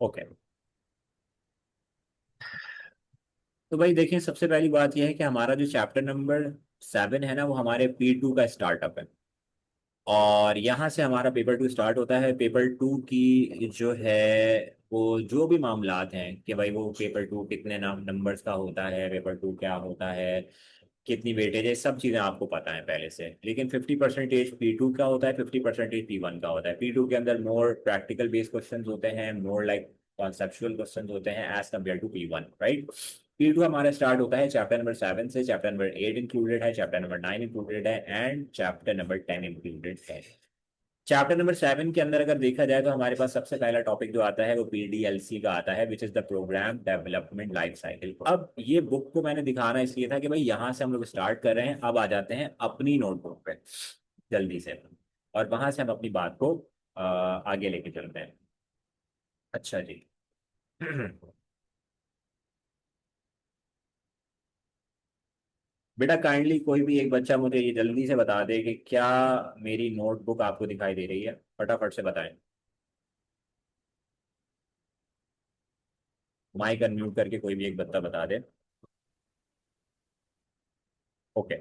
Okay. तो भाई देखिए, सबसे पहली बात यह है कि हमारा जो चैप्टर नंबर 7 है ना, वो हमारे P2 का स्टार्टअप है। और यहाँ से हमारा पेपर 2 स्टार्ट होता है। पेपर 2 की जो है, वो जो भी मामलात हैं कि भाई वो पेपर 2 कितने नंबर्स का होता है, पेपर 2 क्या होता है, कितनी वेटेज है, सब चीज़ें आपको पता है पहले से। लेकिन 50% P2 का होता है, 50% P1 का होता है। P2 के अंदर मोर प्रैक्टिकल बेस्ड क्वेश्चन होते हैं, मोर लाइक कॉन्सेप्चुअल क्वेश्चन होते हैं as compare to P1, right. P2 हमारा स्टार्ट होता है चैप्टर नंबर 7 से। चैप्टर नंबर 8 इंक्लूडेड है, चैप्टर नंबर 9 इंक्लूडेड है एंड चैप्टर नंबर 10 इंक्लूडेड है। चैप्टर नंबर 7 के अंदर अगर देखा जाए तो हमारे पास सबसे पहला टॉपिक जो आता है वो PDLC का आता है, which is the program development life cycle. अब ये बुक को मैंने दिखाना इसलिए था कि भाई यहाँ से हम लोग स्टार्ट कर रहे हैं, अब आ जाते हैं अपनी नोटबुक पे जल्दी से, और वहां से हम अपनी बात को आगे लेके चलते हैं। अच्छा जी। बेटा काइंडली कोई भी एक बच्चा मुझे ये जल्दी से बता दे कि क्या मेरी नोटबुक आपको दिखाई दे रही है, फटाफट से बताएं। माइक अनम्यूट करके कोई भी एक बच्चा बता दे। ओके।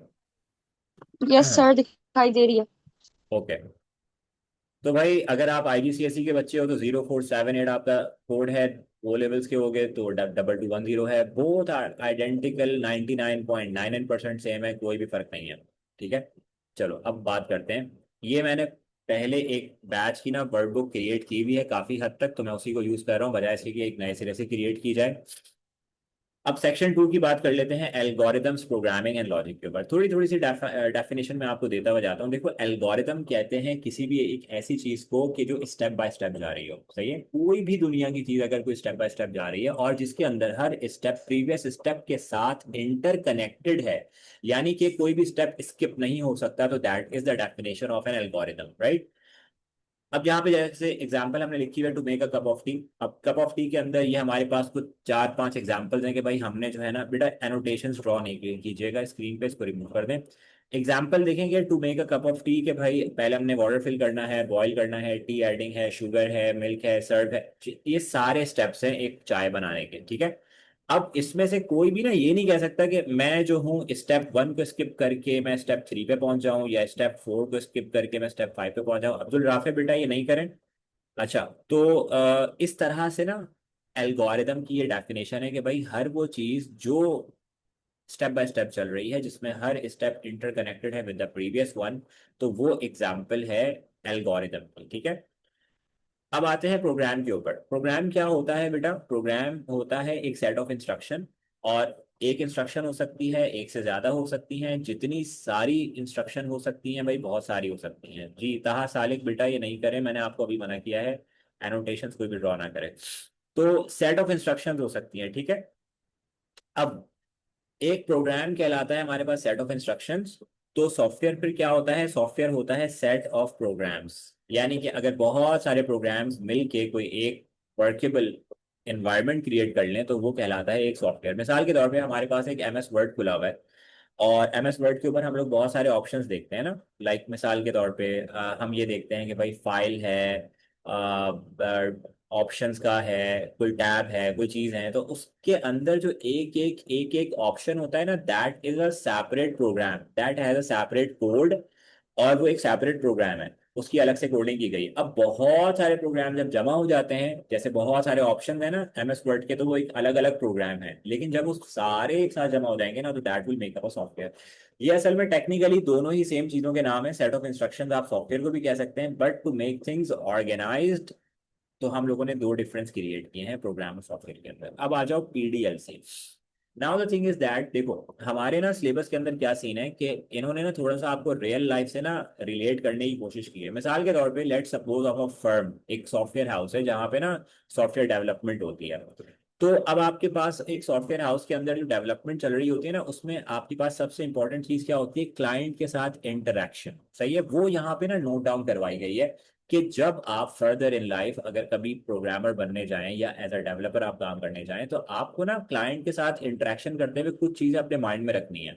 यस सर, दिखाई दे रही है। ओके। तो भाई अगर आप IGCSE के बच्चे हो तो 0478 आपका कोड है। वो लेवल्स के हो गए तो 2210 है। बोथ आइडेंटिकल, 99.99% सेम है, कोई भी फर्क नहीं है। ठीक है। चलो अब बात करते हैं। ये मैंने पहले एक बैच की ना वर्कबुक क्रिएट की हुई है काफी हद तक, तो मैं उसी को यूज कर रहा हूँ बजाय इसके कि एक नए सिरे से क्रिएट की जाए। अब सेक्शन 2 की बात कर लेते हैं, एल्गोरिदम्स प्रोग्रामिंग एंड लॉजिक के ऊपर। थोड़ी थोड़ी सी डेफिनेशन में आपको देता हुआ जाता हूँ। देखो, एल्गोरिदम कहते हैं किसी भी एक ऐसी चीज को कि जो स्टेप बाय स्टेप जा रही हो। सही है, कोई भी दुनिया की चीज अगर कोई स्टेप बाय स्टेप जा रही है और जिसके अंदर हर स्टेप प्रीवियस स्टेप के साथ इंटरकनेक्टेड है, यानी कि कोई भी स्टेप स्किप नहीं हो सकता, तो that is the definition of an algorithm, right. अब यहाँ पे जैसे एग्जांपल हमने लिखी हुई है, to make a cup of tea. अब कप ऑफ टी के अंदर ये हमारे पास कुछ 4-5 एग्जांपल्स हैं कि भाई हमने जो है ना, बेटा एनोटेशंस ड्रॉ नहीं कीजिएगा स्क्रीन पे, इसको रिमूव कर दें। एग्जांपल देखेंगे, to make a cup of tea के भाई पहले हमने वाटर फिल करना है, बॉईल करना है, टी एडिंग है, शुगर है, मिल्क है, सर्व है। ये सारे स्टेप्स हैं एक चाय बनाने के, ठीक है। अब इसमें से कोई भी ना ये नहीं कह सकता कि मैं जो हूँ स्टेप 1 को स्किप करके मैं स्टेप 3 पे पहुंच जाऊं, या स्टेप 4 को स्किप करके मैं स्टेप 5 पे पहुंच जाऊं। अब्दुल राफे बेटा ये नहीं करें। अच्छा। तो इस तरह से ना एल्गोरिदम की ये डेफिनेशन है कि भाई हर वो चीज जो स्टेप बाय स्टेप चल रही है, जिसमें हर स्टेप इंटरकनेक्टेड है विद द प्रीवियस वन, तो वो एग्जाम्पल है एल्गोरिदम की, ठीक है। अब आते हैं प्रोग्राम के ऊपर। प्रोग्राम क्या होता है बेटा? प्रोग्राम होता है एक सेट ऑफ इंस्ट्रक्शन। और एक इंस्ट्रक्शन हो सकती है, एक से ज्यादा हो सकती हैं, जितनी सारी इंस्ट्रक्शन हो सकती हैं भाई, बहुत सारी हो सकती हैं जी। तहा सालिक बेटा ये नहीं करें, मैंने आपको अभी मना किया है। एनोटेशंस कोई भी ड्रॉ ना करें। तो सेट ऑफ इंस्ट्रक्शंस हो सकती हैं, ठीक है। अब एक प्रोग्राम कहलाता है हमारे पास सेट ऑफ इंस्ट्रक्शंस। तो सॉफ्टवेयर फिर क्या होता है? सॉफ्टवेयर होता है सेट ऑफ प्रोग्राम्स। यानी कि अगर बहुत सारे प्रोग्राम्स मिलके कोई एक वर्केबल एनवायरनमेंट क्रिएट कर लें तो वो कहलाता है एक सॉफ्टवेयर। मिसाल के तौर पे हमारे पास एक MS वर्ड खुला हुआ है, और MS वर्ड के ऊपर हम लोग बहुत सारे ऑप्शंस देखते हैं ना। लाइक मिसाल के तौर पे हम ये देखते हैं कि भाई फाइल है, ऑप्शंस का है, कोई टैब है, कोई चीज है, तो उसके अंदर जो एक एक ऑप्शन होता है ना, that is a separate program, that has a separate code. और वो एक सेपरेट प्रोग्राम है, उसकी अलग से कोडिंग की गई। अब बहुत सारे प्रोग्राम जब जमा हो जाते हैं, जैसे बहुत सारे ऑप्शन है ना MS वर्ड के, तो वो एक अलग अलग प्रोग्राम है। लेकिन जब वो सारे एक साथ जमा हो जाएंगे ना, तो that will make up a software. ये असल में टेक्निकली दोनों ही सेम चीजों के नाम है। सेट ऑफ इंस्ट्रक्शंस आप सॉफ्टवेयर को भी कह सकते हैं, but to make things organised, तो हम लोगों ने दो डिफरेंस क्रिएट किए हैं प्रोग्राम और सॉफ्टवेयर के अंदर। अब आ जाओ PDLC। Now the thing is that, देखो हमारे ना सिलेबस के अंदर क्या सीन है कि इन्होंने ना थोड़ा सा आपको रियल लाइफ से ना रिलेट करने की कोशिश की है। मिसाल के तौर पे let suppose of a firm, एक सॉफ्टवेयर हाउस है जहाँ पे ना सॉफ्टवेयर डेवलपमेंट होती है। तो अब आपके पास एक सॉफ्टवेयर हाउस के अंदर जो डेवलपमेंट चल रही होती है ना, उसमें आपके पास सबसे इंपॉर्टेंट चीज क्या होती है? क्लाइंट के साथ इंटरेक्शन। सही है, वो यहाँ पे ना नोट डाउन करवाई गई है कि जब आप फर्दर इन लाइफ अगर कभी प्रोग्रामर बनने जाएं या एज अ डेवलपर आप काम करने जाएं, तो आपको ना क्लाइंट के साथ इंटरेक्शन करते हुए कुछ चीजें अपने माइंड में रखनी है।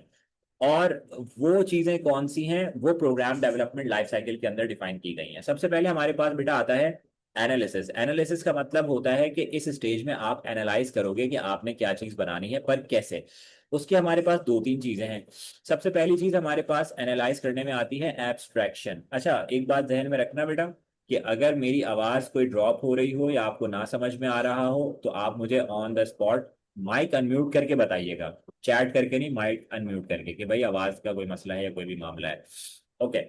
और वो चीजें कौन सी हैं? वो प्रोग्राम डेवलपमेंट लाइफ साइकिल के अंदर डिफाइन की गई हैं। सबसे पहले हमारे पास बेटा आता है एनालिसिस, एनालिसिस का मतलब होता है कि इस स्टेज में आप एनालाइज करोगे कि आपने क्या चीज बनानी है, पर कैसे। उसके हमारे पास दो तीन चीजें हैं। सबसे पहली चीज हमारे पास एनालाइज करने में आती है एब्स्ट्रैक्शन। अच्छा, एक बात ध्यान में रखना बेटा, कि अगर मेरी आवाज कोई ड्रॉप हो रही हो या आपको ना समझ में आ रहा हो तो आप मुझे on the spot mic unmute करके बताइएगा, चैट करके नहीं, माइक अनम्यूट करके, कि भाई आवाज का कोई मसला है या कोई भी मामला है। ओके।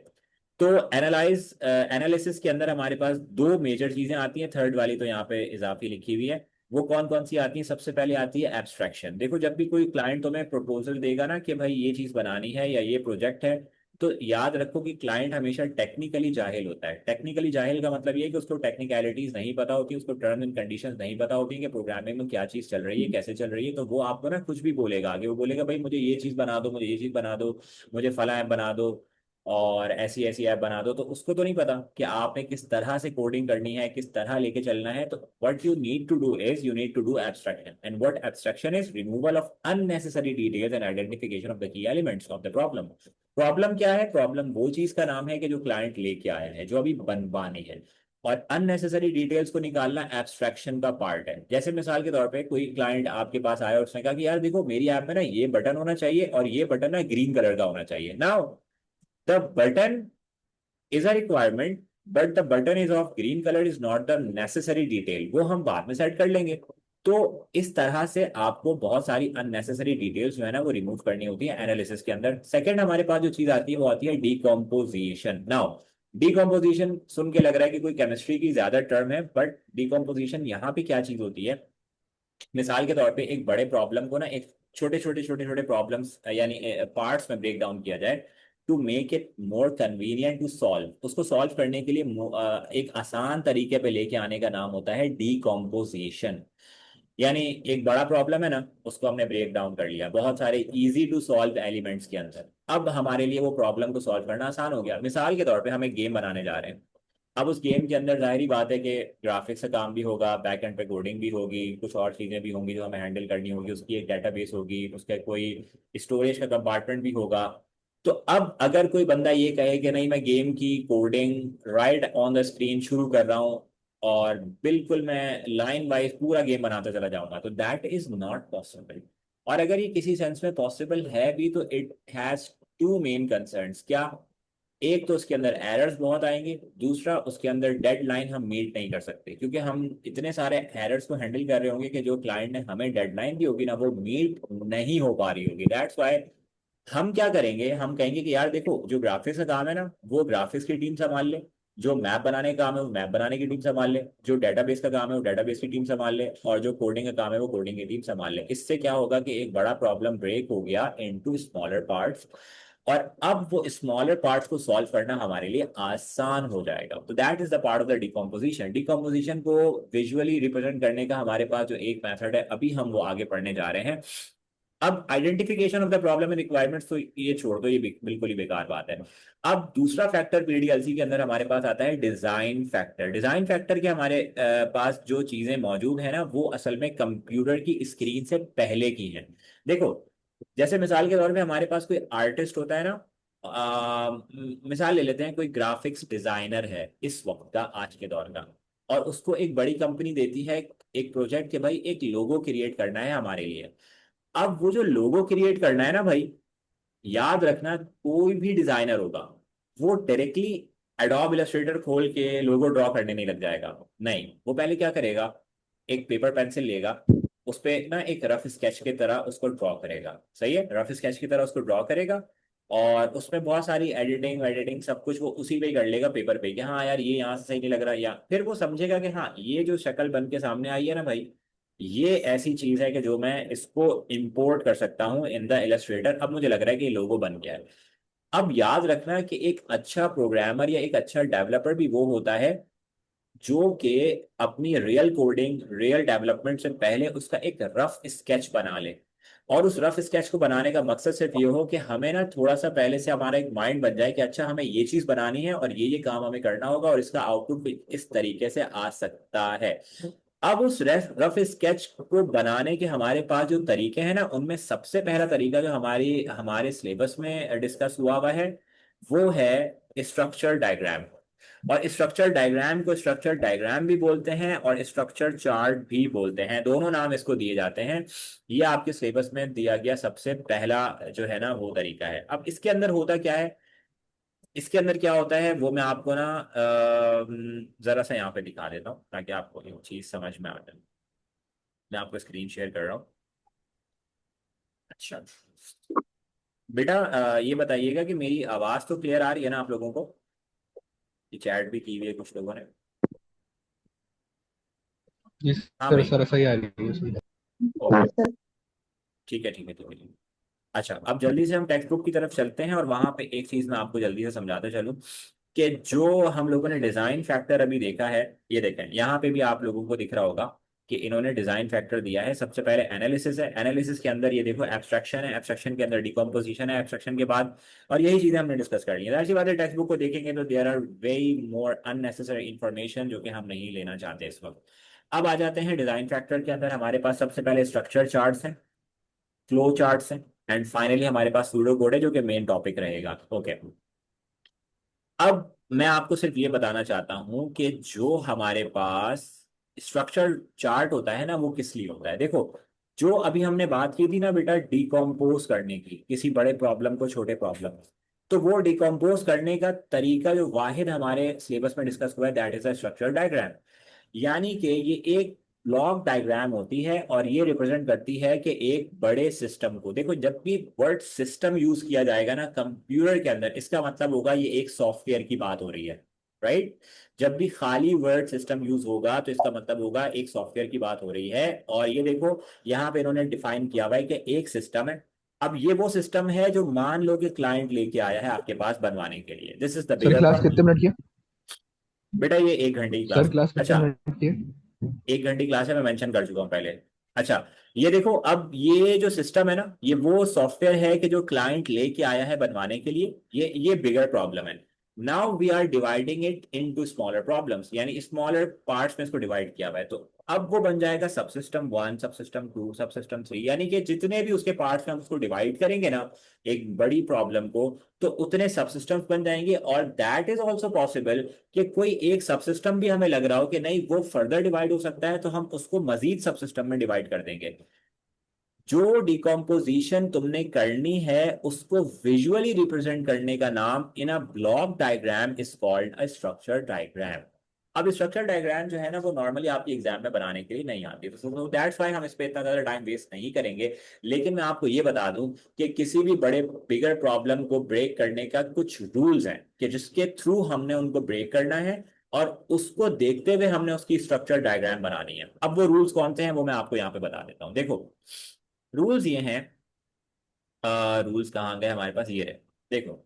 तो एनालिसिस के अंदर हमारे पास दो मेजर चीजें आती हैं, थर्ड वाली तो यहाँ पे इजाफी लिखी हुई है। वो कौन कौन सी आती है? सबसे पहले आती है एब्स्ट्रैक्शन। देखो, जब भी कोई क्लाइंट तुम्हें प्रपोजल देगा ना कि भाई ये चीज बनानी है या ये प्रोजेक्ट है, तो याद रखो कि क्लाइंट हमेशा टेक्निकली जाहिल होता है। टेक्निकली जाहिल का मतलब ये है कि उसको टेक्निकलिटीज नहीं पता होती, उसको टर्म्स एंड कंडीशंस नहीं पता होती कि प्रोग्रामिंग में क्या चीज चल रही है, कैसे चल रही है। तो वो आपको ना कुछ भी बोलेगा आगे, वो बोलेगा भाई मुझे ये चीज बना दो, मुझे ये चीज बना दो, मुझे फला ऐप बना दो और ऐसी ऐसी ऐप बना दो। तो उसको तो नहीं पता कि आपने किस तरह से कोडिंग करनी है, किस तरह लेके चलना है। तो what you need to do is you need to do abstraction, and what abstraction is removal of unnecessary details and identification of the key elements of the problem. Problem क्या है? प्रॉब्लम वो चीज का नाम है कि जो क्लाइंट लेके आया है, जो अभी बनवानी है। और अननेसेसरी डिटेल्स को निकालना एब्स्ट्रैक्शन का पार्ट है। जैसे मिसाल के तौर पे कोई क्लाइंट आपके पास आया और उसने कहा कि यार देखो, मेरी ऐप में ना ये बटन होना चाहिए और ये बटन ना ग्रीन कलर का होना चाहिए। Now the button is a requirement, but the button is of green color is not the necessary detail, वो हम बाद में सेट कर लेंगे। तो इस तरह से आपको बहुत सारी अननेसेसरी डिटेल्स जो है ना वो रिमूव करनी होती है एनालिसिस के अंदर। सेकंड हमारे पास जो चीज आती है वो आती है डिकम्पोजिशन। नाउ डिकम्पोजिशन सुन के लग रहा है कि कोई केमिस्ट्री की ज्यादा टर्म है, बट डिकम्पोजिशन यहाँ पे क्या चीज होती है? मिसाल के तौर पे एक बड़े प्रॉब्लम को ना एक छोटे छोटे प्रॉब्लम्स यानी पार्ट्स में ब्रेक डाउन किया जाए to make it more convenient to solve. उसको सॉल्व करने के लिए एक आसान तरीके पे लेके आने का नाम होता है डीकॉम्पोजिशन। यानी एक बड़ा प्रॉब्लम है ना, उसको हमने ब्रेक डाउन कर लिया बहुत सारे इजी टू सॉल्व एलिमेंट्स के अंदर। अब हमारे लिए वो प्रॉब्लम को सॉल्व करना आसान हो गया। मिसाल के तौर पे हम एक गेम बनाने जा रहे हैं। अब उस गेम के अंदर जाहिर बात है कि ग्राफिक्स का काम भी होगा, बैक एंड पे कोडिंग भी होगी, कुछ और चीज़ें भी होंगी जो हमें हैंडल करनी होगी, उसकी एक डेटाबेस होगी, उसका कोई स्टोरेज का कंपार्टमेंट भी होगा। तो अब अगर कोई बंदा ये कहे कि नहीं, मैं गेम की coding right on the screen शुरू कर रहा हूँ और बिल्कुल मैं लाइन वाइज पूरा गेम बनाता चला जाऊंगा, तो दैट इज नॉट पॉसिबल। और अगर ये किसी सेंस में पॉसिबल है भी तो it has two main concerns. क्या? एक तो उसके अंदर एरर्स बहुत आएंगे, दूसरा उसके अंदर डेडलाइन हम मीट नहीं कर सकते, क्योंकि हम इतने सारे एरर्स को हैंडल कर रहे होंगे कि जो क्लाइंट ने हमें डेडलाइन दी होगी ना वो मीट नहीं हो पा रही होगी। दैट्स व्हाई हम क्या करेंगे, हम कहेंगे कि यार देखो, जो ग्राफिक्स का काम है ना वो ग्राफिक्स की टीम संभाल ले, जो मैप बनाने का काम है वो मैप बनाने की टीम संभाल ले, जो डेटाबेस का काम है वो डेटाबेस की टीम संभाल ले, और जो कोडिंग का काम है वो कोडिंग की टीम संभाल ले। इससे क्या होगा कि एक बड़ा प्रॉब्लम ब्रेक हो गया इनटू स्मॉलर पार्ट्स, और अब वो स्मॉलर पार्ट्स को सॉल्व करना हमारे लिए आसान हो जाएगा। तो that is the part of the decomposition. Decomposition को विजुअली रिप्रेजेंट करने का हमारे पास जो एक मेथड है, अभी हम वो आगे पढ़ने जा रहे हैं। अब identification of the problem and requirements तो ये छोड़ दो, ये बिल्कुल ही बेकार बात है। अब दूसरा फैक्टर पीडीएलसी के अंदर हमारे पास आता है डिजाइन फैक्टर। डिजाइन फैक्टर के हमारे पास जो चीजें मौजूद है ना वो असल में कंप्यूटर की स्क्रीन से पहले की हैं। देखो, जैसे मिसाल के तौर पे हमारे पास कोई आर्टिस्ट होता है ना, मिसाल ले लेते हैं, कोई ग्राफिक्स डिजाइनर है इस वक्त का, आज के दौर का, और उसको एक बड़ी कंपनी देती है एक प्रोजेक्ट कि भाई एक लोगो क्रिएट करना है हमारे लिए। अब वो जो लोगो क्रिएट करना है ना भाई, याद रखना, कोई भी डिजाइनर होगा वो डायरेक्टली एडोब इलस्ट्रेटर खोल के लोगो ड्रॉ करने नहीं लग जाएगा। नहीं, वो पहले क्या करेगा, एक पेपर पेंसिल लेगा, उस पे ना एक रफ स्केच की तरह उसको ड्रॉ करेगा। सही है, रफ स्केच की तरह उसको ड्रॉ करेगा, और उसमें बहुत सारी एडिटिंग एडिटिंग सब कुछ वो उसी पे ही कर लेगा, पेपर पे, कि हाँ यार ये यहाँ से सही नहीं लग रहा, या फिर वो समझेगा कि हाँ ये जो शक्ल बन के सामने आई है ना भाई, ये ऐसी चीज है कि जो मैं इसको इंपोर्ट कर सकता हूँ इन द इलस्ट्रेटर। अब मुझे लग रहा है कि ये लोगो बन गया है। अब याद रखना कि एक अच्छा प्रोग्रामर या एक अच्छा डेवलपर भी वो होता है जो कि अपनी रियल कोडिंग रियल डेवलपमेंट से पहले उसका एक रफ स्केच बना ले। और उस रफ स्केच को बनाने का मकसद सिर्फ ये हो कि हमें ना थोड़ा सा पहले से हमारा एक माइंड बन जाए कि अच्छा हमें ये चीज बनानी है और ये काम हमें करना होगा और इसका आउटपुट इस तरीके से आ सकता है। अब उस रफ स्केच को बनाने के हमारे पास जो तरीके हैं ना, उनमें सबसे पहला तरीका जो हमारे सिलेबस में डिस्कस हुआ है वो है स्ट्रक्चर डायग्राम। और स्ट्रक्चर डायग्राम को स्ट्रक्चर डायग्राम भी बोलते हैं और स्ट्रक्चर चार्ट भी बोलते हैं, दोनों नाम इसको दिए जाते हैं। ये आपके सिलेबस में दिया गया सबसे पहला जो है ना वो तरीका है। अब इसके अंदर होता क्या है, इसके अंदर क्या होता है वो मैं आपको ना जरा सा यहाँ पे दिखा देता हूँ ताकि आपको ये चीज समझ में आ जाए। मैं आपको स्क्रीन शेयर कर रहा हूँ। अच्छा बेटा, ये बताइएगा कि मेरी आवाज तो क्लियर आ रही है ना आप लोगों को? ये चैट भी की हुई है कुछ लोगों ने। जी हाँ सर, भाई। सर सही आ रही है, सही आ ओके, ठीक है ठीक है ठीक है। अच्छा, अब जल्दी से हम टेक्स्ट बुक की तरफ चलते हैं और वहां पे एक चीज मैं आपको जल्दी से समझाता चलूं कि जो हम लोगों ने डिजाइन फैक्टर अभी देखा है, ये देखें यहाँ पे भी आप लोगों को दिख रहा होगा कि इन्होंने डिजाइन फैक्टर दिया है। सबसे पहले एनालिसिस है, एनालिसिस के अंदर ये देखो एब्स्ट्रक्शन है, एब्स्ट्रक्शन के अंदर डिकम्पोजिशन है, एब्स्ट्रक्शन के बाद, और यही चीजें हमने डिस्कस कर ली है। ऐसी बात है, टेक्स्ट बुक को देखेंगे तो there are very more unnecessary information जो कि हम नहीं लेना चाहते इस वक्त। अब आ जाते हैं डिजाइन फैक्टर के अंदर, हमारे पास सबसे पहले स्ट्रक्चर चार्ट्स हैं, फ्लो चार्ट्स हैं, एंड फाइनली हमारे पास सूडो कोड है जो कि मेन टॉपिक रहेगा। ओके, अब मैं आपको सिर्फ ये बताना चाहता हूं कि जो हमारे पास स्ट्रक्चर चार्ट होता है ना वो किस लिए होता है। देखो, जो अभी हमने बात की थी ना बेटा डिकम्पोज करने की किसी बड़े प्रॉब्लम को छोटे प्रॉब्लम में, तो वो डिकम्पोज करने का तरीका जो वाहिद हमारे सिलेबस में डिस्कस हुआ है that is a structure diagram. यानी कि ये एक ब्लॉक डायग्राम होती है और ये रिप्रेजेंट करती है कि एक बड़े सिस्टम को, देखो जब भी वर्ड सिस्टम यूज किया जाएगा ना कंप्यूटर के अंदर, इसका मतलब होगा ये एक सॉफ्टवेयर की बात हो रही है, राइट। जब भी खाली वर्ड सिस्टम यूज होगा तो इसका मतलब होगा एक सॉफ्टवेयर की बात हो रही है। और ये देखो यहाँ पे इन्होंने डिफाइन किया हुआ है कि एक सिस्टम है। अब ये वो सिस्टम है जो मान लो कि क्लाइंट लेके आया है आपके पास बनवाने के लिए, this is the sir bigger class problem. कितने मिनट की है? बेटा ये 1 घंटे की सर क्लास है। क्लास कितने अच्छा, मिनट की है? 1 घंटे की क्लास है, मैं मेंशन कर चुका हूँ पहले। अच्छा, ये देखो अब ये जो सिस्टम है ना ये वो सॉफ्टवेयर है कि जो क्लाइंट लेके आया है बनवाने के लिए, ये बिगर प्रॉब्लम है। Now we are dividing it into smaller problems, यानी स्मॉलर पार्ट्स में इसको डिवाइड किया हुआ है। तो अब वो बन जाएगा सब सिस्टम 1, सब सिस्टम 2, सब सिस्टम 3, यानी कि जितने भी उसके पार्ट्स में हम उसको डिवाइड करेंगे ना एक बड़ी प्रॉब्लम को, तो उतने सब सिस्टम्स बन जाएंगे। और दैट इज ऑल्सो पॉसिबल कि कोई एक सबसिस्टम भी हमें लग रहा हो कि नहीं वो फर्दर डिवाइड हो सकता है, तो हम उसको मजीद सबसिस्टम में डिवाइड कर देंगे। जो डिकम्पोजिशन तुमने करनी है उसको विजुअली रिप्रेजेंट करने का नाम in a block diagram is called a structure diagram. अब स्ट्रक्चर डायग्राम जो है ना वो नॉर्मली आपकी एग्जाम में बनाने के लिए नहीं आती, तो दैट्स व्हाई हम इस पे इतना ज्यादा टाइम वेस्ट नहीं करेंगे। लेकिन मैं आपको ये बता दूं कि किसी भी बड़े बिगर प्रॉब्लम को ब्रेक करने का कुछ रूल्स हैं कि जिसके थ्रू हमने उनको ब्रेक करना है और उसको देखते हुए हमने उसकी स्ट्रक्चर डायग्राम बनानी है। अब वो रूल्स कौन से हैं वो मैं आपको यहाँ पे बता देता हूँ। देखो, रूल्स ये हैं, रूल्स कहाँ गए हमारे पास, ये रहे। देखो,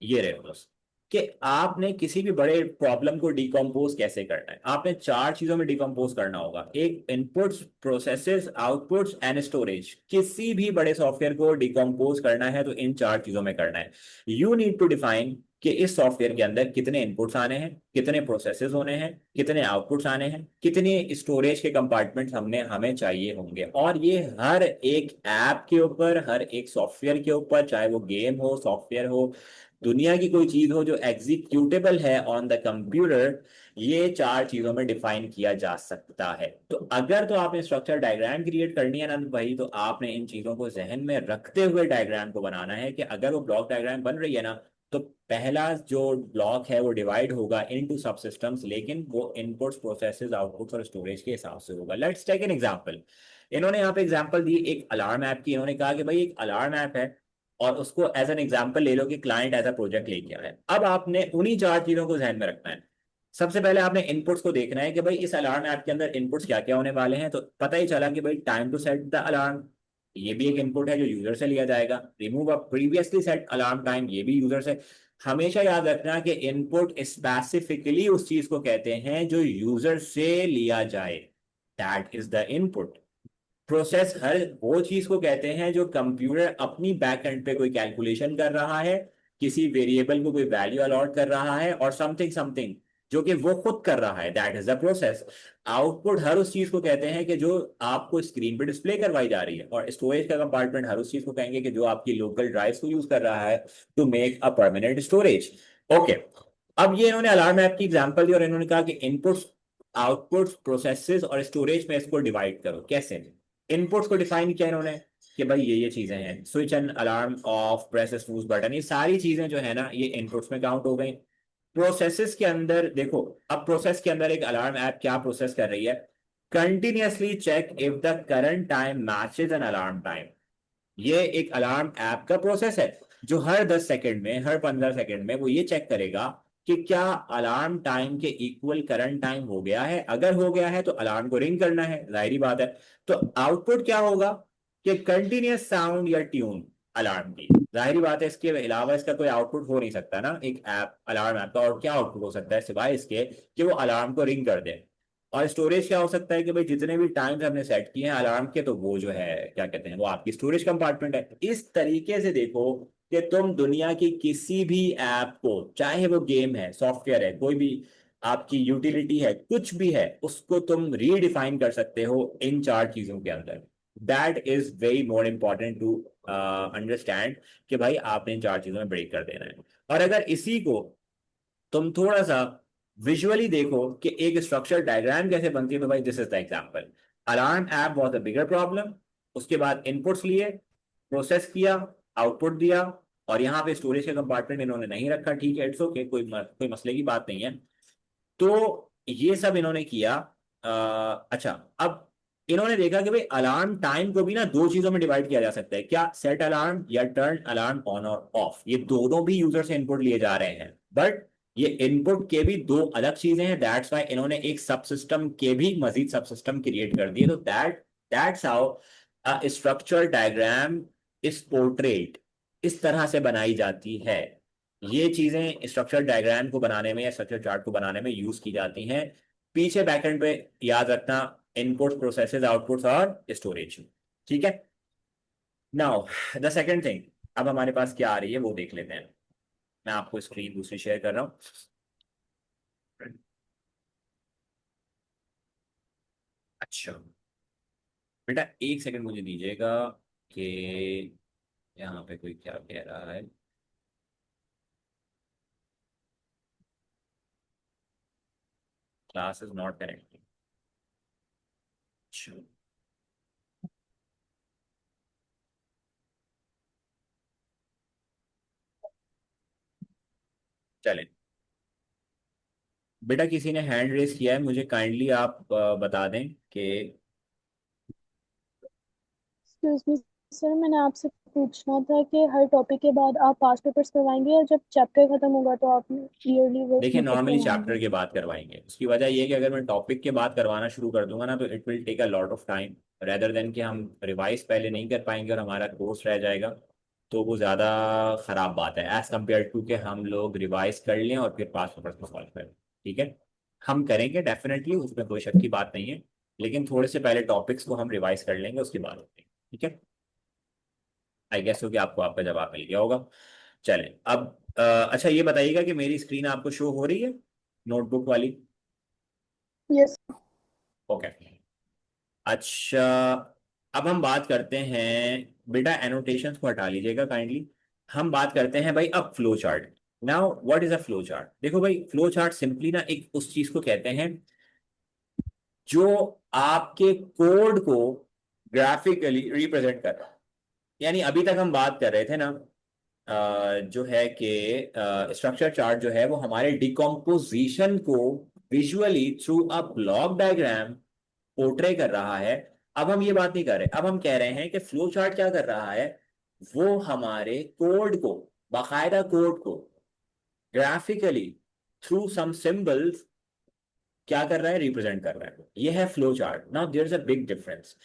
ये रहे रूल्स कि आपने किसी भी बड़े प्रॉब्लम को डिकम्पोज कैसे करना है। आपने 4 चीजों में डिकम्पोज करना होगा, एक inputs, processes, outputs and storage. किसी भी बड़े सॉफ्टवेयर को डिकम्पोज करना है तो इन 4 चीजों में करना है। यू नीड टू डिफाइन कि इस सॉफ्टवेयर के अंदर कितने इनपुट्स आने हैं, कितने प्रोसेसेस होने हैं, कितने आउटपुट्स आने हैं, कितने स्टोरेज के कंपार्टमेंट्स हमने हमें चाहिए होंगे। और ये हर एक ऐप के ऊपर, हर एक सॉफ्टवेयर के ऊपर, चाहे वो गेम हो, सॉफ्टवेयर हो, दुनिया की कोई चीज हो जो एग्जीक्यूटेबल है ऑन द कंप्यूटर, ये 4 चीजों में डिफाइन किया जा सकता है। तो अगर तो आपने स्ट्रक्चर डायग्राम क्रिएट करनी है ना भाई, तो आपने इन चीजों को जहन में रखते हुए डायग्राम को बनाना है कि अगर वो ब्लॉक डायग्राम बन रही है ना तो पहला जो ब्लॉक है वो डिवाइड होगा इनटू सब सिस्टम्स, लेकिन वो इनपुट्स, प्रोसेसेस, आउटपुट्स और स्टोरेज के हिसाब से होगा। Let's take an example. इन्होंने यहाँ पे एग्जांपल दी एक अलार्म ऐप की। इन्होंने कहा कि भाई एक अलार्म ऐप है और उसको एज एन एग्जांपल ले लो कि क्लाइंट एज अ प्रोजेक्ट लेके आया है। अब आपने उन्हीं 4 चीजों को ध्यान में रखना है। सबसे पहले आपने इनपुट्स को देखना है कि भाई इस अलार्म ऐप के अंदर इनपुट्स क्या क्या होने वाले हैं। तो पता ही चला कि भाई time to set the alarm, ये भी एक इनपुट है जो यूजर से लिया जाएगा। Remove a previously set alarm time, ये भी यूजर से। हमेशा याद रखना कि इनपुट स्पेसिफिकली उस चीज को कहते हैं जो यूजर से लिया जाए, that is the input. Process हर वो चीज को कहते हैं जो कंप्यूटर अपनी बैक एंड पे कोई कैलकुलेशन कर रहा है, किसी वेरिएबल को कोई वैल्यू अलॉट कर रहा है और समथिंग समथिंग जो कि वो खुद कर रहा है, that is the process. Output हर उस चीज को कहते हैं कि जो आपको स्क्रीन पे डिस्प्ले करवाई जा रही है। और स्टोरेज का कंपार्टमेंट हर उस चीज को कहेंगे कि जो आपकी लोकल ड्राइव को यूज कर रहा है to make a permanent storage. Okay, अब ये इन्होंने अलार्म ऐप की एग्जांपल दी और इन्होंने कहा कि इनपुट्स, आउटपुट्स, प्रोसेसेस और स्टोरेज में इसको डिवाइड करो। कैसे? इनपुट्स को डिफाइन किया इन्होंने कि भाई ये चीजें हैं, switch and alarm off, press snooze button, ये सारी चीजें जो है ना ये इनपुट्स में काउंट हो गई। प्रोसेसेस के अंदर देखो, अब प्रोसेस के अंदर एक अलार्म ऐप क्या प्रोसेस कर रही है, continuously check if the current time matches an alarm time. ये एक अलार्म ऐप का प्रोसेस है जो हर 10 सेकंड में, हर 15 सेकंड में वो ये चेक करेगा कि क्या अलार्म टाइम के इक्वल करंट टाइम हो गया है। अगर हो गया है तो अलार्म को रिंग करना है, जाहिर बात है। तो आउटपुट क्या होगा कि कंटिन्यूअस साउंड या ट्यून अलार्म की, जाहिर बात है इसके अलावा इसका कोई आउटपुट हो नहीं सकता ना एक ऐप, अलार्म ऐप का। और क्या आउटपुट हो सकता है सिवाय इसके कि वो अलार्म को रिंग कर दे। और स्टोरेज क्या हो सकता है कि भाई जितने भी टाइम्स हमने सेट किए हैं अलार्म के, तो वो जो है क्या कहते हैं, वो आपकी स्टोरेज कंपार्टमेंट है। इस तरीके से देखो कि तुम दुनिया की किसी भी ऐप को, चाहे वो गेम है, सॉफ्टवेयर है, कोई भी आपकी यूटिलिटी है, कुछ भी है, उसको तुम रीडिफाइन कर सकते हो इन चार चीजों के अंदर। That is very more important to understand कि भाई आपने इन चार चीजों में ब्रेक कर देना है। और अगर इसी को तुम थोड़ा सा विजुअली देखो कि एक स्ट्रक्चर डायग्राम कैसे बनती है, तो भाई this is the example. Alarm app was a bigger problem, उसके बाद इनपुट्स लिए, प्रोसेस किया, आउटपुट दिया, और यहाँ पे स्टोरेज का कंपार्टमेंट इन्होंने नहीं रखा, ठीक है, इट्स ओके, कोई मसले की बात नहीं है। तो ये सब इन्होंने किया। अच्छा, अब इन्होंने देखा कि भाई अलार्म टाइम को भी ना दो चीजों में डिवाइड किया जा सकता है, क्या, सेट अलार्म या टर्न अलार्म ऑन और ऑफ। ये दोनों भी यूजर से इनपुट लिए जा रहे हैं, बट ये इनपुट के भी दो अलग चीजें हैं। दैट्स वाई इन्होंने एक सब सिस्टम के भी मजीद सब सिस्टम क्रिएट कर दिए। तो that's how structure diagram is portrait, इस तरह से बनाई जाती है। ये चीजें स्ट्रक्चर डायग्राम को बनाने में या स्ट्रक्चर चार्ट को बनाने में यूज की जाती हैं। पीछे बैकएंड पे याद रखना, इनपुट, प्रोसेसेस, आउटपुट्स और स्टोरेज। ठीक है। नाउ द सेकंड थिंग, अब हमारे पास क्या आ रही है वो देख लेते हैं। मैं आपको स्क्रीन दूसरी शेयर कर रहा हूँ। अच्छा बेटा, एक सेकंड मुझे दीजिएगा कि यहाँ पे कोई क्या कह रहा है। Class is not connecting. अच्छा, चलें। बेटा किसी ने हैंड रेस किया है, मुझे काइंडली आप बता दें कि। एक्सक्यूज मी सर, मैंने आपसे पूछना था कि हर टॉपिक के बाद आप पास पेपर्स करवाएंगे या जब चैप्टर खत्म होगा तो आप ईयरली वर्क देखिए मतलब नॉर्मली चैप्टर करवाएंगे? के बाद करवाएंगे, उसकी वजह ये है कि अगर मैं टॉपिक के बाद करवाना शुरू कर दूंगा ना तो it will take a lot of time, rather than कि हम रिवाइज पहले नहीं कर पाएंगे और हमारा कोर्स रह जाएगा। तो वो ज़्यादा ख़राब बात है एज कम्पेयर टू कि हम लोग रिवाइज कर लें और फिर पास पेपर को सॉल्व करें। ठीक है, हम करेंगे डेफिनेटली, उसमें कोई शक की बात नहीं है, लेकिन थोड़े से पहले टॉपिक्स को हम रिवाइज कर लेंगे, उसके बाद होंगे। ठीक है, आई गेस हो कि आपको आपका जवाब मिल गया होगा। चलें अब अच्छा ये बताइएगा कि मेरी स्क्रीन आपको शो हो रही है, नोटबुक वाली? यस। ओके। अच्छा, अब हम बात करते हैं, बेटा एनोटेशंस को हटा लीजिएगा काइंडली। हम बात करते हैं भाई अब flow chart. Now what is a flow chart? देखो भाई, फ्लो चार्ट सिंपली ना एक उस चीज को कहते हैं जो आपके कोड को ग्राफिकली रिप्रेजेंट कर रहा है। यानी अभी तक हम बात कर रहे थे ना, जो है कि स्ट्रक्चर चार्ट जो है वो हमारे डिकम्पोजिशन को visually through a block diagram portray कर रहा है। अब हम ये बात नहीं कर रहे, अब हम कह रहे हैं कि फ्लो चार्ट क्या कर रहा है, वो हमारे कोड को, बाकायदा कोड को ग्राफिकली थ्रू सम सिंबल्स क्या कर रहा है, रिप्रेजेंट कर रहा है। ये है flow chart. Now there is a big difference,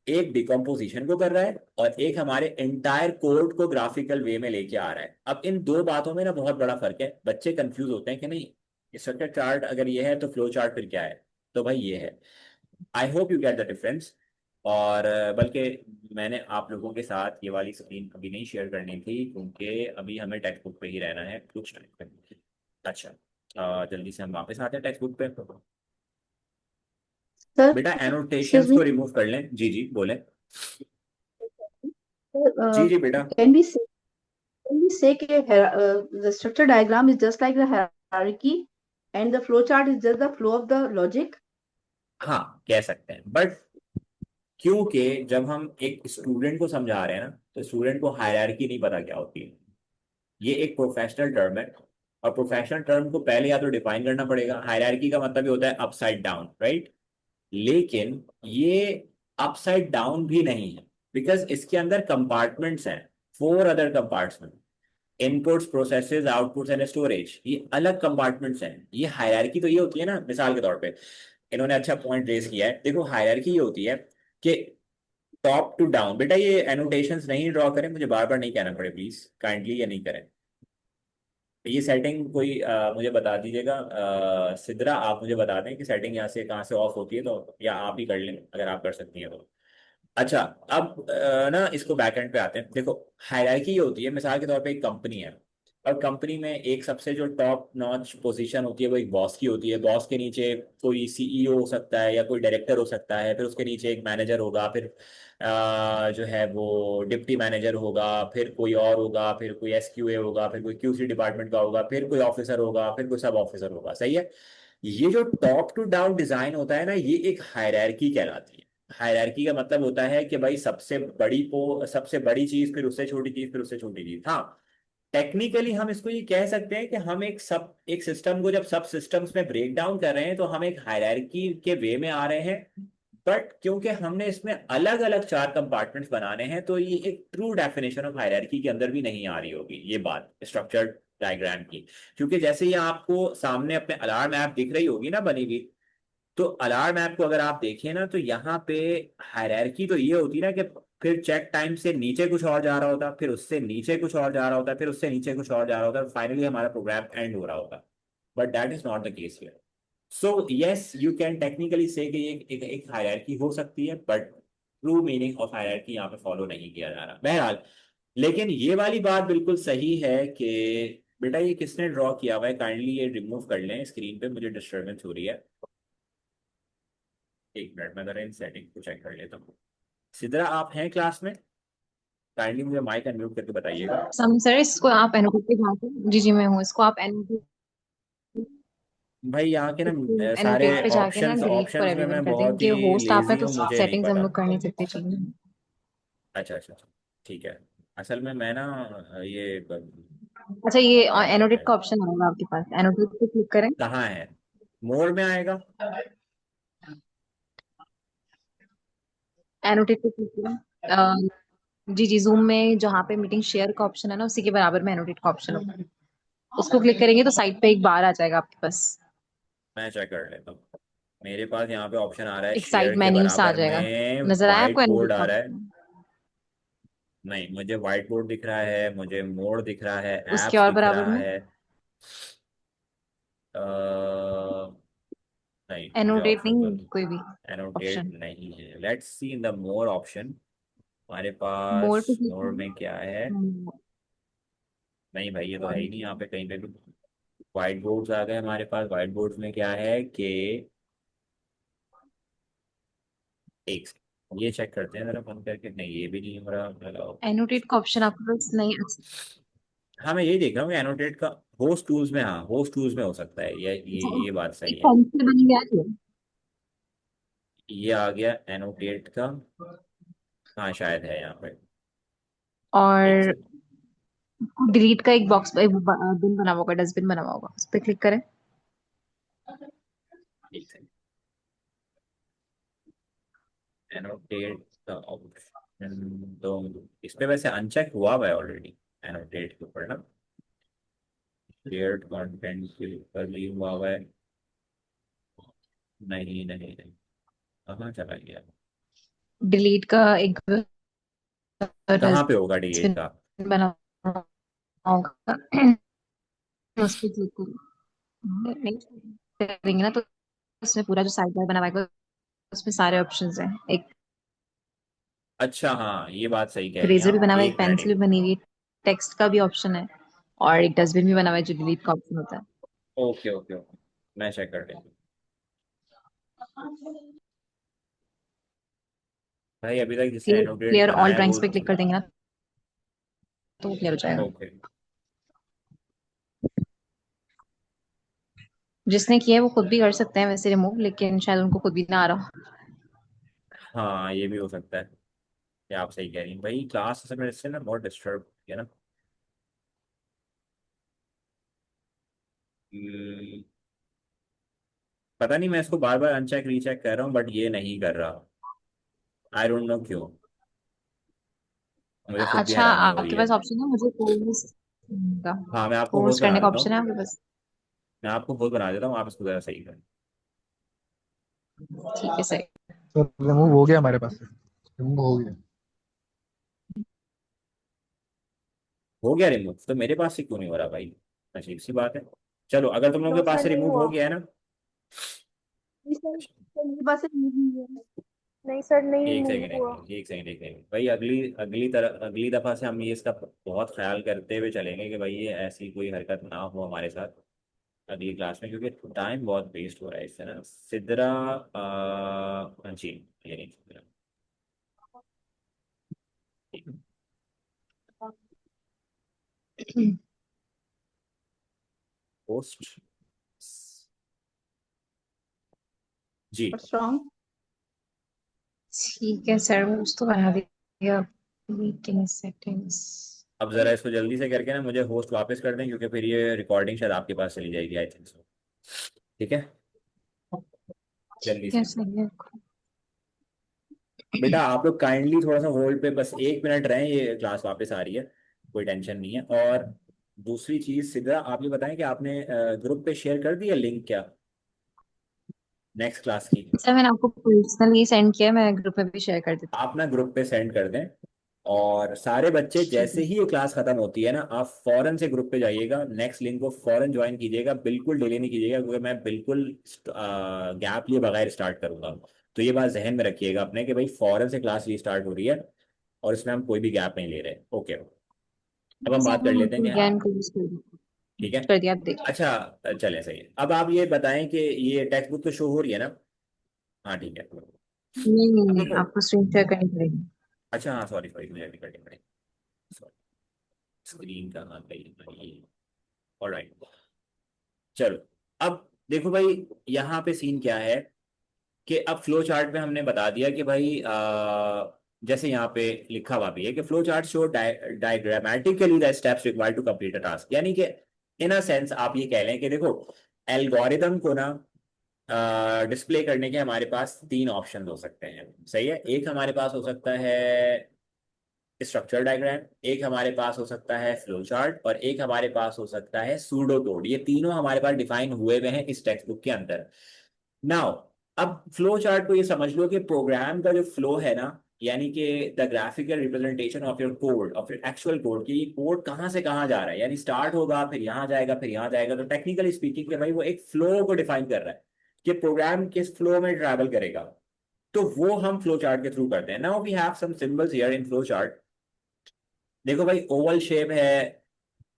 एक डिकम्पोजिशन को कर रहा है और एक हमारे एंटायर कोड को ग्राफिकल वे में लेके आ रहा है। अब इन दो बातों में ना बहुत बड़ा फर्क है, बच्चे कंफ्यूज होते हैं कि नहीं स्ट्रक्चर चार्ट अगर ये है तो फ्लो चार्ट फिर क्या है। तो भाई ये है, I hope you get the difference. और बल्कि मैंने आप लोगों के साथ ये वाली स्क्रीन अभी नहीं शेयर करनी थी क्योंकि अभी हमें टेक्स्ट बुक पे ही रहना है कुछ टाइम तक। अच्छा, जल्दी से हम वापस आते हैं टेक्स्ट बुक पे। Sir, बेटा excuse एनोटेशंस को me. रिमूव कर लें। जी जी बोले। Sir, जी जी बेटा। can we say that the structure diagram is just like the hierarchy and the flow chart is just the flow of the logic? हाँ कह सकते हैं, बट क्योंकि जब हम एक स्टूडेंट को समझा रहे हैं ना, तो स्टूडेंट को हायरार्की नहीं पता क्या होती है। ये एक प्रोफेशनल टर्म है, और प्रोफेशनल टर्म को पहले या तो डिफाइन करना पड़ेगा। हायरार्की का मतलब ही होता है अपसाइड डाउन, राइट? लेकिन ये अपसाइड डाउन भी नहीं है, बिकॉज इसके अंदर कंपार्टमेंट्स हैं, 4 other compartment, inputs, processes, outputs and storage. ये अलग कंपार्टमेंट्स हैं। ये हायरार्की तो ये होती है ना, मिसाल के तौर पे इन्होंने अच्छा पॉइंट रेज किया है। देखो हायरार्की ये होती है कि टॉप टू डाउन। बेटा ये एनोटेशंस नहीं ड्रॉ करें, मुझे बार बार नहीं कहना पड़े, प्लीज काइंडली ये नहीं करें। ये सेटिंग कोई मुझे बता दीजिएगा, सिद्रा आप मुझे बता दें कि सेटिंग यहाँ से कहाँ से ऑफ होती है, तो या आप ही कर लें अगर आप कर सकती हैं तो। अच्छा, अब ना इसको बैकएंड पे आते हैं। देखो हायरार्की ये होती है, मिसाल के तौर पे एक कंपनी है, और कंपनी में एक सबसे जो टॉप नॉच पोजीशन होती है वो एक बॉस की होती है। बॉस के नीचे कोई सीईओ हो सकता है या कोई डायरेक्टर हो सकता है, फिर उसके नीचे एक मैनेजर होगा, फिर जो है वो डिप्टी मैनेजर होगा, फिर कोई और होगा, फिर कोई एसक्यूए होगा, फिर कोई क्यूसी डिपार्टमेंट का होगा, फिर कोई ऑफिसर होगा, फिर कोई सब ऑफिसर होगा। सही है? ये जो टॉप टू डाउन डिजाइन होता है ना, ये एक हायरार्की कहलाती है। हायरार्की का मतलब होता है कि भाई सबसे बड़ी चीज, फिर उससे छोटी चीज, फिर उससे छोटी चीज। हाँ, टेक्निकली हम इसको ये कह सकते हैं कि हम एक सिस्टम को जब सब सिस्टम्स में ब्रेक डाउन कर रहे हैं तो हम एक हायरार्की के वे में आ रहे हैं। बट क्योंकि हमने इसमें अलग अलग 4 कंपार्टमेंट्स बनाने हैं, तो ये एक ट्रू डेफिनेशन ऑफ हायरार्की के अंदर भी नहीं आ रही होगी ये बात स्ट्रक्चर्ड डायग्राम की। क्योंकि जैसे ये आपको सामने अपने अलार्म ऐप दिख रही होगी ना बनी हुई, तो अलार्म ऐप को अगर आप देखें ना, तो यहाँ पे हायरार्की तो ये होती ना कि फिर चेक टाइम से नीचे कुछ और जा रहा होता, फिर उससे नीचे कुछ और जा रहा होता, फिर उससे नीचे कुछ और जा रहा होता, फाइनली हमारा प्रोग्राम एंड हो रहा होता। But that is not the case here. So yes, you can technically से कि ये एक हायरार्की हो सकती है, but true meaning of hierarchy यहाँ पे फॉलो नहीं किया जा रहा बहरहाल। लेकिन ये वाली बात बिल्कुल सही है कि बेटा ये किसने ड्रॉ किया हुआ है, काइंडली ये रिमूव कर लें, स्क्रीन पे मुझे डिस्टर्बेंस हो रही है। एक मिनट में जरा इन सेटिंग को चेक कर लेता हूँ। सिद्रा आप हैं क्लास में? काइंडली मुझे माइक अनम्यूट करके बताइएगा। सर इसको आप एनोटेट पे जाके, जी जी मैं हूँ, इसको आप भाई यहाँ के ना सारे एनोटेट पे जाके ना ऑप्शंस डिलीट फॉर ऑप्शंस में एवरीवन मैं कर दें बहुत कि ही होस्ट आप है लेजी तो हूँ, मुझे नहीं सेटिंग्स हम पता। लोग कर नहीं सकते चीजें। अच्छा अच्छा अच्छा, ठीक है। असल में मैं ना ये अच्छा ये क्या कहते एनोटेट हैं, का ऑप्शन आएगा आपके पास, एनोटेट पे क्लिक करें। कहाँ है? मोर में आएगा? एनोटेट पे क्लिक करें। जी जी जूम में जहाँ पे मीटिंग शेयर का ऑप्शन है ना, उसी के बराबर में एनोटेट का ऑप्शन होगा। उसको क्लिक करेंगे तो साइड पे एक बार आ जाएगा आपके पास, मैं चेक कर लेता हूँ। मेरे पास यहाँ पे ऑप्शन आ रहा है एक साइड शेयर के मेन्यू सा आ बराबर जाएगा। में नजर आया आपको व्हाइट बोर्ड एनोटेट का आ रहा है। ऑप्शन? नहीं, मुझे व्हाइट बोर्ड दिख रहा है, मुझे मोड दिख रहा है, उसके एप्स और दिख बराबर रहा में है। अ, नहीं, मुझे एनोटेट ऑप्शन तो नहीं कोई भी एनोटेट ऑप्शन। नहीं है। Let's see in the more option. हमारे मोर पे पास क्लिक मोर में क्या है? करें। नहीं भाई, ये तो है ही नहीं यहाँ पे कहीं पे भी। व्हाइट बोर्ड्स आ गए हमारे पास। व्हाइट बोर्ड्स में क्या है कि एक second, ये चेक करते हैं जरा बंद करके। नहीं, ये भी नहीं हो रहा। हेलो। एनोटेट का ऑप्शन आपके पास नहीं? हाँ, मैं यही देख रहा हूँ कि एनोटेट का होस्ट टूल्स में, हाँ होस्ट टूल्स में हो सकता है। अच्छा ये बात एक सही है। पेंसिल बनी हुई है। ये आ गया एनोटेट का। हाँ शायद है यहाँ पे। एक और सेकंड। डिलीट का एक बॉक्स बिन बना हुआ होगा, डस्टबिन बना हुआ होगा, उस पर क्लिक करें। एक सेकंड। एनोटेट का ऑप्शन तो इस पे वैसे अनचेक हुआ हुआ है ऑलरेडी, एनोटेट के ऊपर ना। शेयर्ड कंटेंट के ऊपर नहीं हुआ हुआ है। नहीं नहीं नहीं, कहाँ चला गया? डिलीट का एक कहाँ पे होगा डिलीट डस्टबिन का? बना हुआ होगा, उस पर क्लिक करें। नहीं करेंगे ना तो उसमें पूरा जो साइड बार बना हुआ है उसमें सारे ऑप्शंस हैं। एक अच्छा हाँ, ये बात सही कह रही हैं इरेजर भी आप। बना हुआ है, एक एक मिनट, पेंसिल भी बनी हुई है, टेक्स्ट का भी ऑप्शन है, और एक डस्टबिन भी बना हुआ है जो डिलीट का ऑप्शन होता है। ओके ओके ओके, मैं चेक कर लेता हूँ। भाई अभी तक जिसने क्लियर एनोटेट क्लियर ऑल बनाया ड्राइंग्स वो। पे क्लिक कर देंगे ना तो क्लियर हो जाएगा। ओके। जिसने किया है वो खुद भी कर सकते हैं वैसे रिमूव, लेकिन शायद उनको खुद भी ना आ रहा हो। हाँ ये भी हो सकता है। ये आप सही कह रही हैं भाई, क्लास असल में इससे ना बहुत डिस्टर्ब है ना। हम्म, पता नहीं, मैं इसको बार बार अनचेक रीचेक कर रहा हूँ बट ये नहीं कर रहा। आई डोंट नो क्यों, मुझे खुद भी अच्छा, हैरानी हो रही आपके है। पास ऑप्शन है मुझे फोर्स का, हाँ मैं आपको फोर्स होस्ट बना करने का देता ऑप्शन हूँ। है आपके पास? मैं आपको होस्ट बना देता हूँ, आप इसको जरा सही करें। ठीक है, सही। तो रिमूव हो गया हमारे पास से, रिमूव हो गया। हो गया रिमूव, तो मेरे पास से क्यों नहीं हो रहा भाई? अजीब सी बात है। चलो अगर तुम लोगों नो के पास सर, से नहीं रिमूव हो हुआ। गया है ना। नहीं सर, सर, मेरे पास नहीं है। नहीं सर, नहीं एक रिमूव सेकंड एक हुआ। सेकंड एक सेकंड एक सेकंड भाई, अगली दफा से हम ये इसका बहुत ख्याल करते हुए चलेंगे कि भाई ये ऐसी कोई हरकत ना हो हमारे साथ अगली क्लास में, क्योंकि टाइम बहुत वेस्ट हो रहा है इससे ना। सिद्रा हाँ जी, ये नहीं सिद्रा। पोस्ट जी। What's wrong? ठीक है सर, उस तो बना दिया। Meeting settings. अब जरा इसको जल्दी से करके ना मुझे होस्ट वापस कर दें, क्योंकि फिर ये रिकॉर्डिंग शायद आपके पास चली जाएगी, आई थिंक सो। ठीक है, जल्दी ठीक है, से। सही है। बेटा आप लोग काइंडली थोड़ा सा होल्ड पे बस 1 मिनट रहें, ये क्लास वापस आ रही है, कोई टेंशन नहीं है। और दूसरी चीज सिद्रा, आप ये बताएं कि आपने ग्रुप पे शेयर कर दिया लिंक क्या नेक्स्ट क्लास की? सर मैंने आपको पर्सनली सेंड किया है, मैं ग्रुप में भी शेयर कर देती आप ना ग्रुप पे सेंड कर दें, और सारे बच्चे जैसे हूँ। ही ये क्लास खत्म होती है ना, आप फौरन से ग्रुप पे जाइएगा, नेक्स्ट लिंक को फौरन ज्वाइन कीजिएगा, बिल्कुल डिले नहीं कीजिएगा, क्योंकि मैं बिल्कुल गैप लिए बगैर स्टार्ट करूंगा। तो ये बात जहन में रखिएगा अपने कि भाई फौरन से क्लास रीस्टार्ट हो रही है, और इसमें हम कोई भी गैप नहीं ले रहे। ओके, अब हम सर बात कर मैंने लेते हैं आपको कि अगेन क्लोज कर दिया। ठीक है। कर दिया, आप देख। अच्छा चले सही है। अब आप ये बताएं कि ये टेक्स्ट बुक तो शो हो रही है ना? हाँ ठीक है। नहीं नहीं अब नहीं, देखो, आपको स्क्रीन शेयर करनी पड़ेगी। अच्छा हाँ सॉरी सॉरी, मुझे करनी पड़ेगी, सॉरी, स्क्रीन का हाँ भाई। ऑलराइट, चलो। अब देखो भाई, यहाँ पे सीन क्या है कि अब फ्लो चार्ट में हमने बता दिया कि भाई जैसे यहाँ पे लिखा हुआ भी है कि flow chart show diagrammatically the steps required to complete a task, यानी कि इन अ सेंस आप ये कह लें कि देखो, एल्गोरिदम को ना डिस्प्ले करने के हमारे पास 3 ऑप्शन हो सकते हैं, सही है। एक हमारे पास हो सकता है स्ट्रक्चर डायग्राम, एक हमारे पास हो सकता है फ्लो चार्ट, और एक हमारे पास हो सकता है सूडो कोड। ये तीनों हमारे पास डिफाइन हुए हुए हैं इस टेक्स्ट बुक के अंदर। नाउ, अब फ्लो चार्ट को ये समझ लो कि प्रोग्राम का जो फ्लो है ना, यानी कि the graphical representation of your code, of your actual code, कि ये कोड कहाँ से कहाँ जा रहा है, यानी स्टार्ट होगा फिर यहाँ जाएगा फिर यहाँ जाएगा। तो टेक्निकली स्पीकिंग के भाई वो एक फ्लो को डिफाइन कर रहा है कि प्रोग्राम किस फ्लो में ट्रैवल करेगा। तो वो हम फ्लो चार्ट के थ्रू करते हैं। Now we have some symbols here in flow chart. देखो भाई, ओवल शेप है,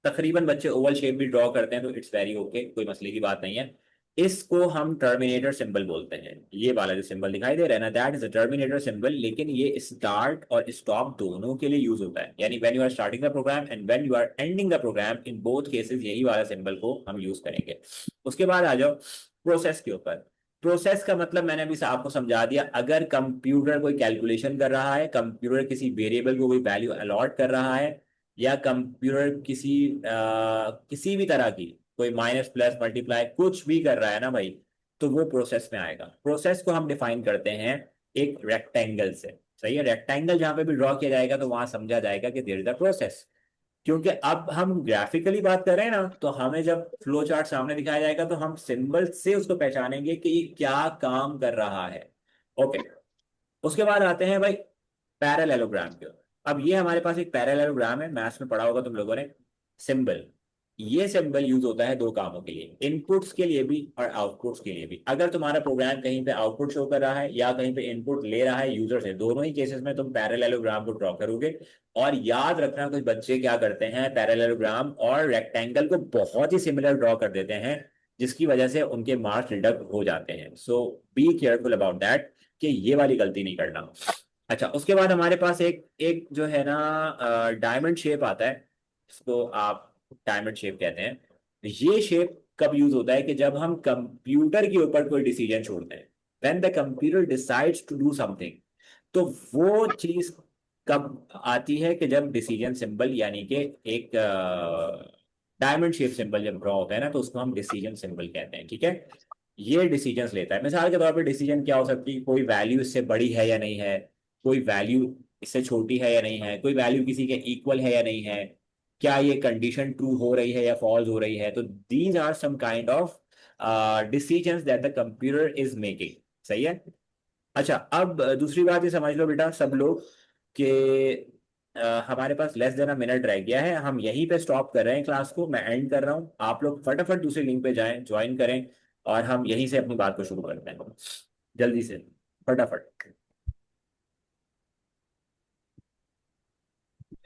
तकरीबन बच्चे ओवल शेप भी ड्रॉ करते हैं, तो इट्स वेरी ओके, कोई मसले की बात नहीं है। इसको हम टर्मिनेटर सिंबल बोलते हैं। ये वाला जो सिंबल दिखाई दे रहा है ना, that is a terminator symbol, लेकिन ये स्टार्ट और स्टॉप दोनों के लिए यूज होता है, यानी when you are starting the program and when you are ending the program, in both cases यही वाला सिंबल को हम यूज करेंगे। उसके बाद आ जाओ प्रोसेस के ऊपर। प्रोसेस का मतलब मैंने अभी से आपको समझा दिया। अगर कंप्यूटर कोई कैलकुलेशन कर रहा है, कंप्यूटर किसी वेरिएबल को कोई वैल्यू अलॉट कर रहा है, या कंप्यूटर किसी भी तरह की कोई माइनस प्लस मल्टीप्लाई कुछ भी कर रहा है ना भाई, तो वो प्रोसेस में आएगा। प्रोसेस को हम डिफाइन करते हैं एक रेक्टेंगल से, सही है। रेक्टेंगल जहां पे भी ड्रॉ किया जाएगा तो वहां समझा जाएगा कि देयर इज अ प्रोसेस। क्योंकि अब हम ग्राफिकली बात कर रहे हैं ना, तो हमें जब फ्लो चार्ट सामने दिखाया जाएगा तो हम सिंबल से उसको पहचानेंगे कि ये क्या काम कर रहा है। ओके, उसके बाद आते हैं भाई पैरेललोग्राम के ऊपर। अब ये हमारे पास एक पैरेललोग्राम है, मैथ्स में पढ़ा होगा तुम लोगों ने, सिंबल। ये सिंबल यूज होता है 2 कामों के लिए, इनपुट्स के लिए भी और आउटपुट्स के लिए भी। अगर तुम्हारा प्रोग्राम कहीं पे आउटपुट शो कर रहा है या कहीं पे इनपुट ले रहा है यूजर से, दोनों ही केसेस में तुम पैरेललोग्राम को ड्रॉ करोगे। और याद रखना, कुछ बच्चे क्या करते हैं, पैरेललोग्राम और रेक्टेंगल को बहुत ही सिमिलर ड्रॉ कर देते हैं, जिसकी वजह से उनके मार्क्स डिडक्ट हो जाते हैं। सो बी केयरफुल अबाउट दैट, कि ये वाली गलती नहीं करना। अच्छा, उसके बाद हमारे पास एक एक जो है ना डायमंड शेप आता है, इसको आप डायमंड शेप कहते हैं। ये शेप कब यूज होता है कि जब हम कंप्यूटर के ऊपर कोई डिसीजन छोड़ते हैं, when the computer decides to do something. तो वो चीज कब आती है कि जब डिसीजन सिंबल यानी कि एक डायमंड शेप सिंबल जब ड्रॉ होता है ना, तो उसको हम डिसीजन सिंबल कहते हैं। ठीक है, ये डिसीजंस लेता है। मिसाल के तौर पर डिसीजन क्या हो सकती है, कोई वैल्यू इससे बड़ी है या नहीं है, कोई वैल्यू इससे छोटी है या नहीं है, कोई वैल्यू किसी के इक्वल है या नहीं है, क्या ये कंडीशन ट्रू हो रही है या फॉल्स हो रही है। तो these are some kind of decisions that the computer is making. सही है। अच्छा, अब दूसरी बात ये समझ लो बेटा सब लोग कि हमारे पास लेस देन अ मिनट रह गया है, हम यहीं पे स्टॉप कर रहे हैं क्लास को, मैं एंड कर रहा हूँ। आप लोग फटाफट दूसरी लिंक पे जाएं, ज्वाइन करें और हम यहीं से अपनी बात को शुरू करते हैं, जल्दी से फटाफट।